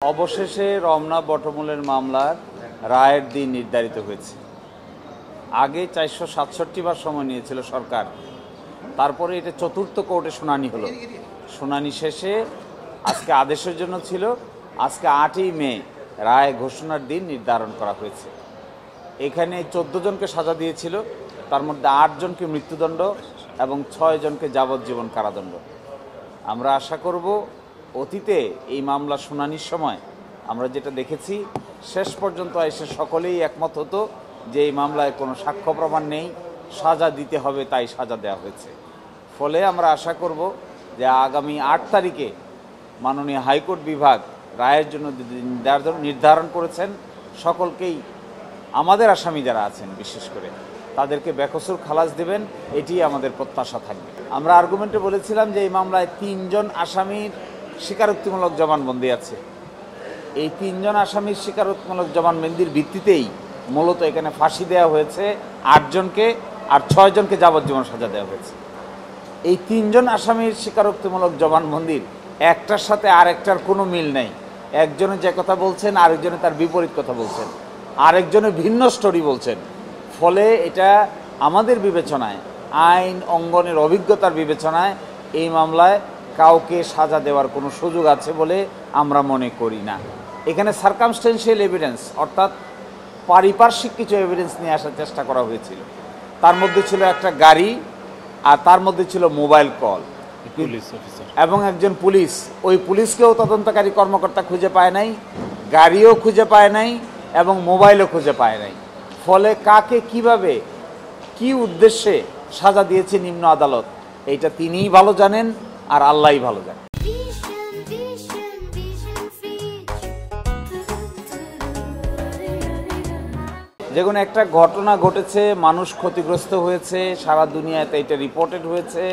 অবশেষে রমনা বটমূলের মামলার রায়ের দিন নির্ধারিত হয়েছে। আগে 467 বার সময় নিয়েছিল সরকার, তারপরে এটা চতুর্থ কোর্টে শুনানি হলো। শুনানি শেষে আজকে আদেশের জন্য ছিল, আজকে 8ই মে রায় ঘোষণার দিন নির্ধারণ করা হয়েছে। এখানে 14 জনকে সাজা দিয়েছিল, তার মধ্যে 8 জনকে মৃত্যুদণ্ড এবং 6 জনকে যাবজ্জীবন কারাদণ্ড। আমরা আশা করব অতীতে এই মামলা শুনানির সময় আমরা যেটা দেখেছি, শেষ পর্যন্ত এসে সকলেই একমত হতো যে এই মামলায় কোনো সাক্ষ্য প্রমাণ নেই, সাজা দিতে হবে, তাই সাজা দেওয়া হয়েছে। ফলে আমরা আশা করব যে আগামী 8 তারিখে মাননীয় হাইকোর্ট বিভাগ রায়ের জন্য নির্ধারণ করেছেন। সকলকেই, আমাদের আসামি যারা আছেন বিশেষ করে, তাদেরকে বেকসুর খালাস দেবেন, এটি আমাদের প্রত্যাশা থাকবে। আমরা আর্গুমেন্টে বলেছিলাম যে এই মামলায় 3 জন আসামির স্বীকারোক্তিমূলক জবানবন্দি আছে। এই 3 জন আসামির স্বীকারোক্তিমূলক জবানবন্দির ভিত্তিতেই মূলত এখানে ফাঁসি দেওয়া হয়েছে 8 জনকে, আর 6 জনকে যাবজ্জীবন সাজা দেওয়া হয়েছে। এই 3 জন আসামির স্বীকারোক্তিমূলক জবানবন্দির একটার সাথে আরেকটার কোনো মিল নেই। একজনে যে কথা বলছেন, আরেকজনে তার বিপরীত কথা বলছেন, আরেকজনে ভিন্ন স্টোরি বলছেন। ফলে এটা আমাদের বিবেচনায়, আইন অঙ্গনের অভিজ্ঞতার বিবেচনায়, এই মামলায় কাউকে সাজা দেওয়ার কোনো সুযোগ আছে বলে আমরা মনে করি না। এখানে সার্কামস্টেন্সিয়াল এভিডেন্স, অর্থাৎ পারিপার্শ্বিক কিছু এভিডেন্স নিয়ে আসার চেষ্টা করা হয়েছিল। তার মধ্যে ছিল একটা গাড়ি, আর তার মধ্যে ছিল মোবাইল কল এবং একজন পুলিশ। ওই পুলিশকেও তদন্তকারী কর্মকর্তা খুঁজে পায় নাই, গাড়িও খুঁজে পায় নাই এবং মোবাইলও খুঁজে পায় নাই। ফলে কাকে কিভাবে কি উদ্দেশ্যে সাজা দিয়েছে নিম্ন আদালত, এইটা তিনিই ভালো জানেন আর আল্লাহই ভালো জানেন। যে কোনো একটা ঘটনা ঘটেছে, মানুষ ক্ষতিগ্রস্ত হয়েছে, সারা দুনিয়াতে এটা রিপোর্টেড হয়েছে,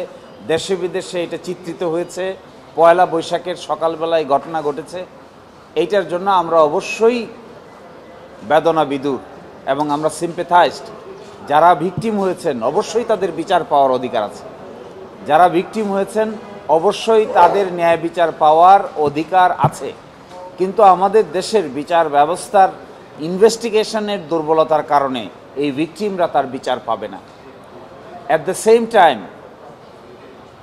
দেশে বিদেশে এটা চিত্রিত হয়েছে। পয়লা বৈশাখের সকালবেলায় ঘটনা ঘটেছে, এইটার জন্য আমরা অবশ্যই বেদনা বিদুর এবং আমরা সিম্পেথাইজড। যারা ভিকটিম হয়েছেন অবশ্যই তাদের বিচার পাওয়ার অধিকার আছে। যারা ভিকটিম হয়েছেন অবশ্যই তাদের ন্যায় বিচার পাওয়ার অধিকার আছে। কিন্তু আমাদের দেশের বিচার ব্যবস্থার ইনভেস্টিগেশনের দুর্বলতার কারণে এই ভিকটিমরা তার বিচার পাবে না। অ্যাট দ্য সেম টাইম,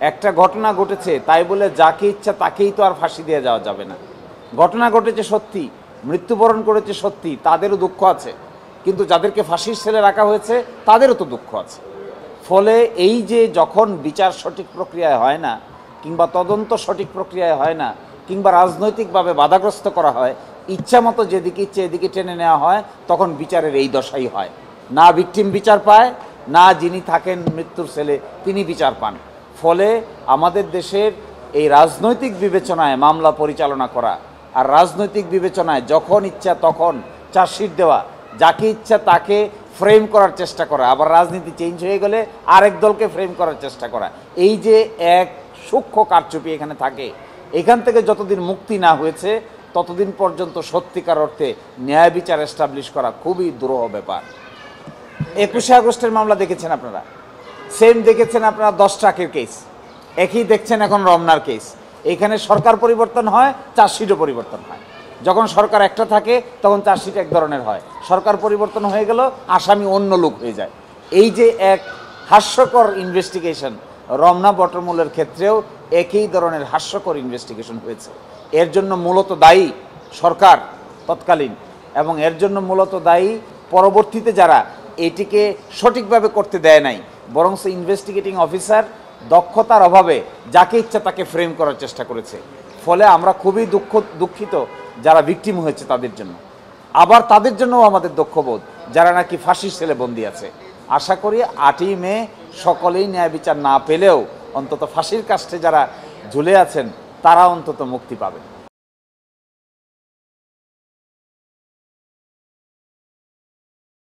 একটা ঘটনা ঘটেছে তাই বলে যাকে ইচ্ছা তাকেই তো আর ফাঁসি দিয়ে যাওয়া যাবে না। ঘটনা ঘটেছে সত্যি, মৃত্যুবরণ করেছে সত্যি, তাদেরও দুঃখ আছে, কিন্তু যাদেরকে ফাঁসির সেলে রাখা হয়েছে তাদেরও তো দুঃখ আছে। ফলে এই যে যখন বিচার সঠিক প্রক্রিয়ায় হয় না, কিংবা তদন্ত সঠিক প্রক্রিয়ায় হয় না, কিংবা রাজনৈতিকভাবে বাধাগ্রস্ত করা হয়, ইচ্ছা মতো যেদিকে ইচ্ছে এদিকে টেনে নেওয়া হয়, তখন বিচারের এই দশাই হয়। না ভিকটিম বিচার পায়, না যিনি থাকেন মৃত্যুর সেলে তিনি বিচার পান। ফলে আমাদের দেশের এই রাজনৈতিক বিবেচনায় মামলা পরিচালনা করা, আর রাজনৈতিক বিবেচনায় যখন ইচ্ছা তখন চার্জশিট দেওয়া, যাকে ইচ্ছা তাকে ফ্রেম করার চেষ্টা করা, আবার রাজনীতি চেঞ্জ হয়ে গেলে আরেক দলকে ফ্রেম করার চেষ্টা করা, এই যে এক সূক্ষ্ম কারচুপি এখানে থাকে, এখান থেকে যতদিন মুক্তি না হয়েছে ততদিন পর্যন্ত সত্যিকার অর্থে ন্যায় বিচার এস্টাবলিশ করা খুবই দুরূহ ব্যাপার। 21শে আগস্টের মামলা দেখেছেন আপনারা, সেম দেখেছেন আপনারা 10 ট্রাকের কেস, একই দেখছেন এখন রমনার কেস। এখানে সরকার পরিবর্তন হয়, চার্জশিটও পরিবর্তন হয়। যখন সরকার একটা থাকে তখন চার্জশিট এক ধরনের হয়, সরকার পরিবর্তন হয়ে গেল আসামি অন্য লোক হয়ে যায়। এই যে এক হাস্যকর ইনভেস্টিগেশন, রমনা বটমূলের ক্ষেত্রেও একই ধরনের হাস্যকর ইনভেস্টিগেশন হয়েছে। এর জন্য মূলত দায়ী সরকার তৎকালীন, এবং এর জন্য মূলত দায়ী পরবর্তীতে যারা এটিকে সঠিকভাবে করতে দেয় নাই, বরং ইনভেস্টিগেটিং অফিসার দক্ষতার অভাবে যাকে ইচ্ছা তাকে ফ্রেম করার চেষ্টা করেছে। ফলে আমরা খুবই দুঃখিত যারা ভিকটিম হয়েছে তাদের জন্য, আবার তাদের জন্যও আমাদের দুঃখবোধ যারা নাকি ফাঁসির সেলে বন্দী আছে। আশা করি 8ই মে সকলেই ন্যায় বিচার না পেলেও অন্তত ফাঁসির কাস্টে যারা ঝুলে আছেন তারা অন্তত মুক্তি পাবে।